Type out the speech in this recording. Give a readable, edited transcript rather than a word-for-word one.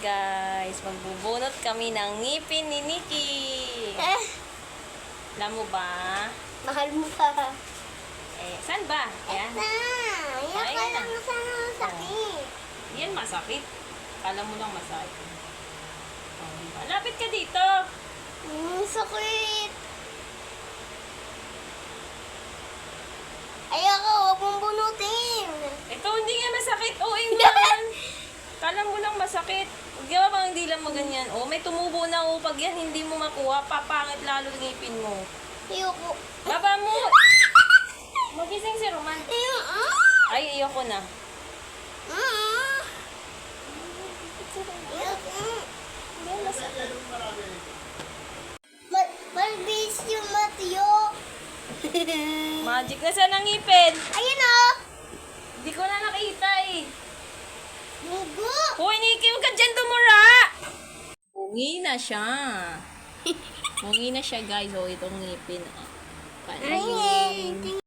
guys. Magbubunot kami ng ngipin ni Nikki. Alam mo ba? Mahal mo pa. Saan ba? Ayan. Yan Ay, ka lang sana sakit. Yan masakit. Kala mo lang masakit. Diba? Lapit ka dito. Sakit. Ayoko, huwag mong bunutin. Ito hindi nga masakit. Oo, yan. Kala mo lang masakit. Huwag ka bang hindi lang maganyan. May tumubo na. Pag yan hindi mo makuha, papangit lalo ngipin mo. Ayoko. Baba mo! Magising si Roman. Ay, ayoko na. Malbis yung matiyo. Magic na sa ngipin. Ayun o. Hindi ko na nakita eh. Mugo. Hoy, Nikki, huwag ka dyan tumura! Mungi na siya. Mungi na siya, guys. Itong ngipin. Paano yun?